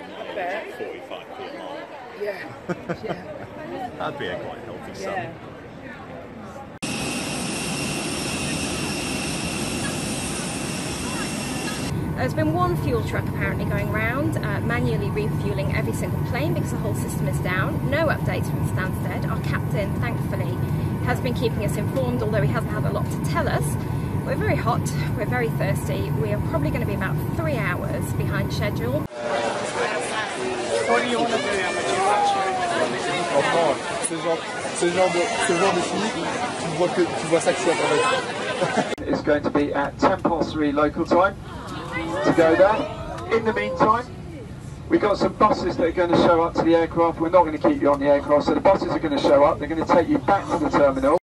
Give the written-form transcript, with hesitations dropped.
45p a mile. Yeah. Yeah. That'd be a quite healthy sum. There's been one fuel truck apparently going round, manually refuelling every single plane because the whole system is down. No updates from Stansted. Our captain, thankfully, has been keeping us informed, although he hasn't had a lot to tell us. We're very hot, we're very thirsty. We are probably going to be about 3 hours behind schedule. What do you want to do? It's going to be at 3:10 local time to go there. In the meantime, we've got some buses that are going to show up to the aircraft. We're not going to keep you on the aircraft, so the buses are going to show up. They're going to take you back to the terminal.